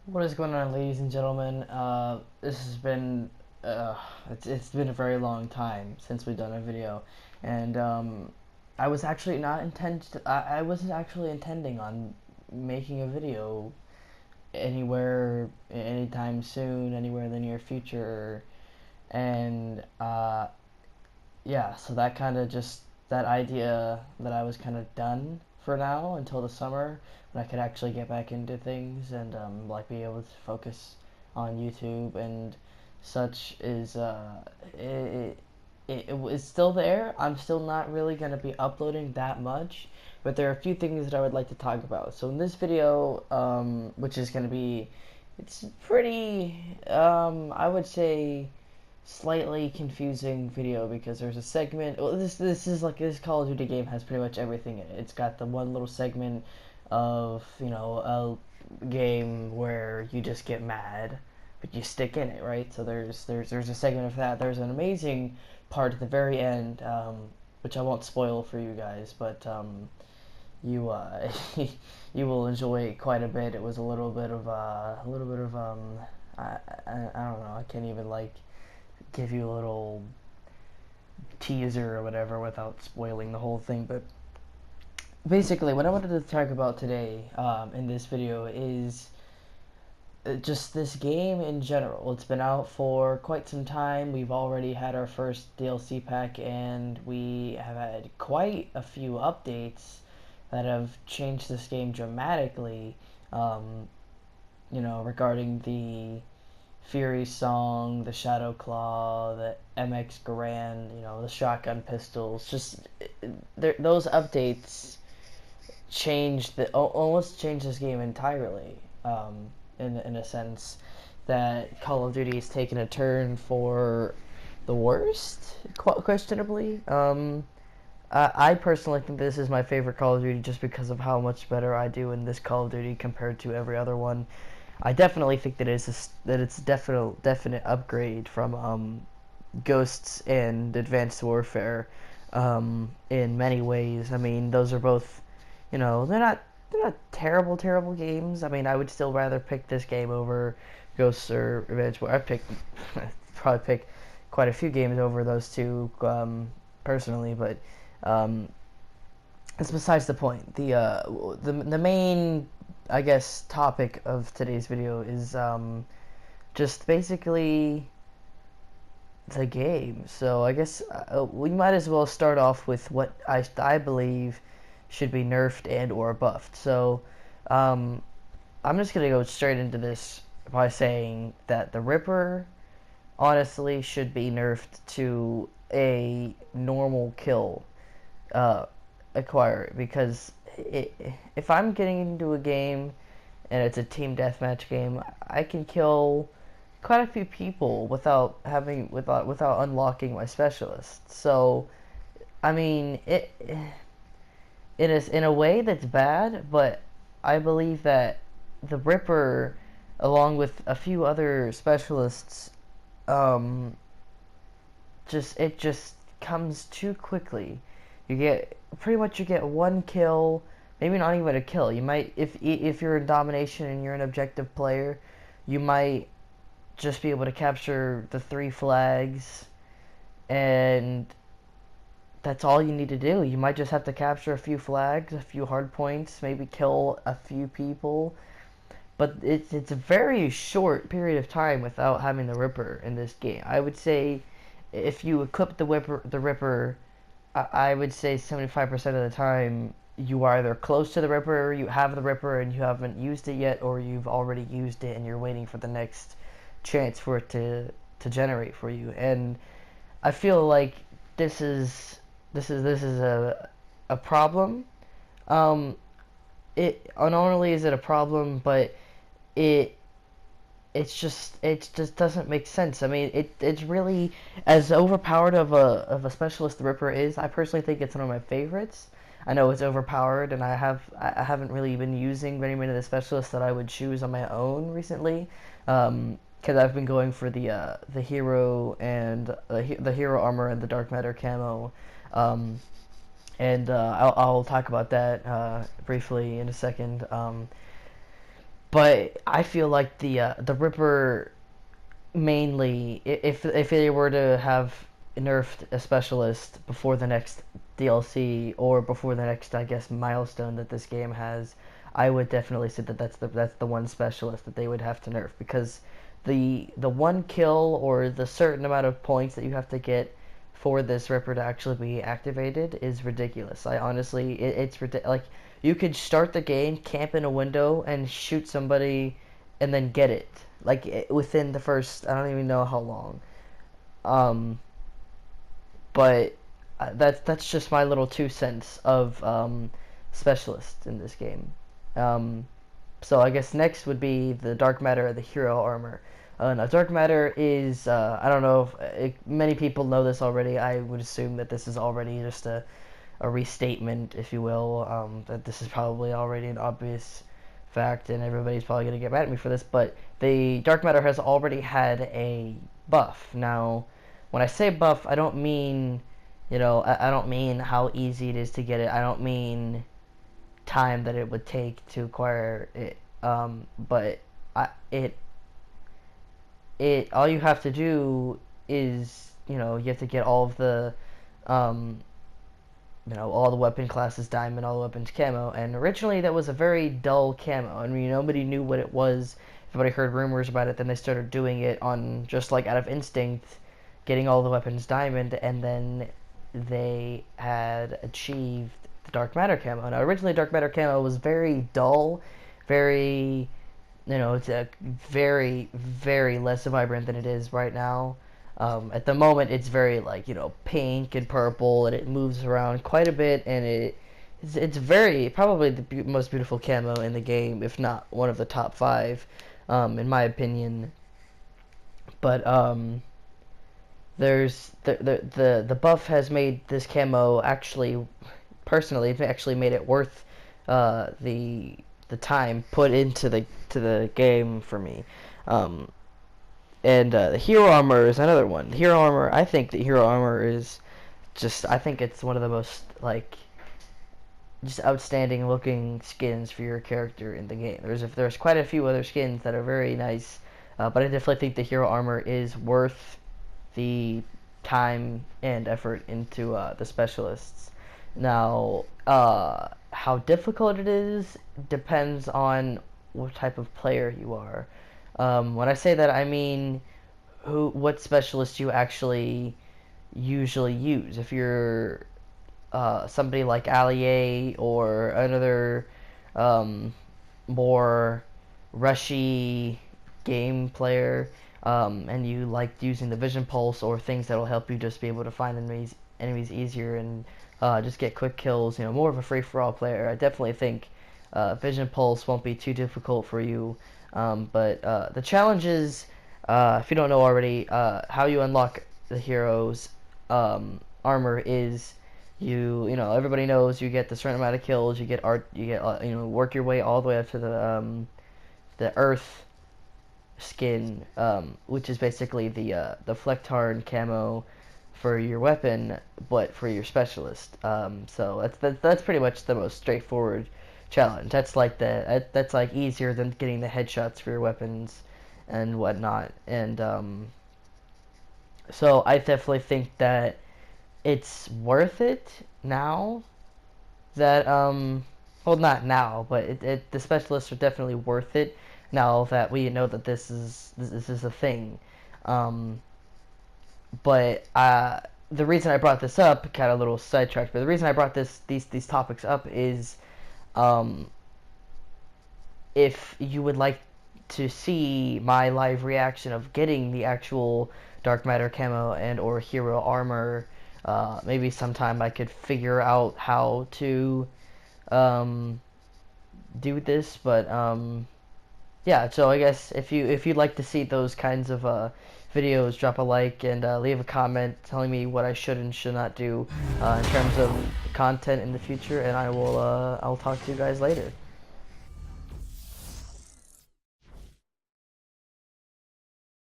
What is going on, ladies and gentlemen? This has been it's been a very long time since we've done a video, and I was actually not I wasn't actually intending on making a video anywhere anytime soon, anywhere in the near future, and yeah, so that kind of just that idea that I was kind of done for now until the summer when I could actually get back into things and like be able to focus on YouTube and such is it's still there. I'm still not really gonna be uploading that much, but there are a few things that I would like to talk about. So in this video, which is gonna be, it's pretty, I would say slightly confusing video because there's a segment. Well, this is like this Call of Duty game has pretty much everything in it. It's got the one little segment of a game where you just get mad, but you stick in it, right? So there's a segment of that. There's an amazing part at the very end, which I won't spoil for you guys, but you you will enjoy quite a bit. It was a little bit of I don't know. I can't even like give you a little teaser or whatever without spoiling the whole thing. But basically, what I wanted to talk about today in this video is just this game in general. It's been out for quite some time. We've already had our first DLC pack, and we have had quite a few updates that have changed this game dramatically. Um, regarding the Fury Song, the Shadow Claw, the MX Garand, the shotgun pistols. Just those updates changed almost changed this game entirely. In a sense that Call of Duty has taken a turn for the worst, questionably. I personally think this is my favorite Call of Duty just because of how much better I do in this Call of Duty compared to every other one. I definitely think that it's definite upgrade from Ghosts and Advanced Warfare in many ways. I mean, those are both, they're not terrible games. I mean, I would still rather pick this game over Ghosts or Advanced Warfare. Probably pick quite a few games over those two personally, but um, it's besides the point. The main, I guess, topic of today's video is just basically the game. So I guess we might as well start off with what I believe should be nerfed and or buffed. So um, I'm just gonna go straight into this by saying that the Ripper honestly should be nerfed to a normal kill uh, acquire because if I'm getting into a game and it's a team deathmatch game, I can kill quite a few people without unlocking my specialist. So I mean it is in a way that's bad, but I believe that the Ripper, along with a few other specialists, um, just comes too quickly. You get one kill, maybe not even a kill. You might if you're in domination and you're an objective player, you might just be able to capture the 3 flags, and that's all you need to do. You might just have to capture a few flags, a few hard points, maybe kill a few people, but it's a very short period of time without having the Ripper in this game. I would say if you equip the Ripper, I would say 75% of the time you are either close to the Ripper, you have the Ripper and you haven't used it yet, or you've already used it and you're waiting for the next chance for it to generate for you. And I feel like this is this is a problem. Um, it not only is it a problem, but it it just doesn't make sense. I mean, it's really as overpowered of a specialist the Ripper is. I personally think it's one of my favorites. I know it's overpowered, and I haven't really been using very many of the specialists that I would choose on my own recently, because I've been going for the hero and the hero armor and the dark matter camo. Um, and I'll talk about that briefly in a second. But I feel like the Ripper mainly, if they were to have nerfed a specialist before the next DLC or before the next, I guess, milestone that this game has, I would definitely say that that's the one specialist that they would have to nerf, because the one kill or the certain amount of points that you have to get for this Ripper to actually be activated is ridiculous. I honestly, it's ridiculous. Like, you could start the game, camp in a window, and shoot somebody, and then get it. Like, within the first, I don't even know how long. Um, but that's just my little 2 cents of specialists in this game. Um, so I guess next would be the dark matter of the hero armor. Now dark matter is I don't know if many people know this already. I would assume that this is already just a restatement, if you will. That this is probably already an obvious fact, and everybody's probably gonna get mad at me for this. But the dark matter has already had a buff. Now, when I say buff, I don't mean, I don't mean how easy it is to get it. I don't mean time that it would take to acquire it. But it all you have to do is, you have to get all of the um, all the weapon classes diamond, all the weapons camo, and originally that was a very dull camo. I mean, nobody knew what it was. Everybody heard rumors about it, then they started doing it on just like out of instinct, getting all the weapons diamond, and then they had achieved the dark matter camo. Now, originally dark matter camo was very dull, very, it's a very, very less vibrant than it is right now. At the moment, it's very like, pink and purple, and it moves around quite a bit, and it's very, probably the most beautiful camo in the game, if not one of the top 5, in my opinion. But there's the buff has made this camo actually, personally, it actually made it worth the time put into the game for me. And the hero armor is another one. The hero armor, I think the hero armor is just, I think it's one of the most like just outstanding looking skins for your character in the game. There's quite a few other skins that are very nice, but I definitely think the hero armor is worth the time and effort into the specialists. Now, how difficult it is depends on what type of player you are. When I say that, I mean what specialist you actually usually use. If you're somebody like Allier or another more rushy game player, and you like using the vision pulse or things that will help you just be able to find enemies easier and just get quick kills, more of a free-for-all player, I definitely think vision pulse won't be too difficult for you. But the challenge is, if you don't know already, how you unlock the hero's armor is everybody knows you get the certain amount of kills, you get work your way all the way up to the earth skin, which is basically the Flectarn camo for your weapon, but for your specialist. So that's pretty much the most straightforward challenge. That's like that's like easier than getting the headshots for your weapons and whatnot. And so I definitely think that it's worth it now. That well, not now, but the specialists are definitely worth it now that we know that this is a thing. But the reason I brought this up, kind of a little sidetracked, but the reason I brought these topics up is, if you would like to see my live reaction of getting the actual dark matter camo and or hero armor, maybe sometime I could figure out how to do this. But yeah, so I guess if you'd like to see those kinds of videos, drop a like and leave a comment telling me what I should and should not do in terms of content in the future, and I'll talk to you guys later.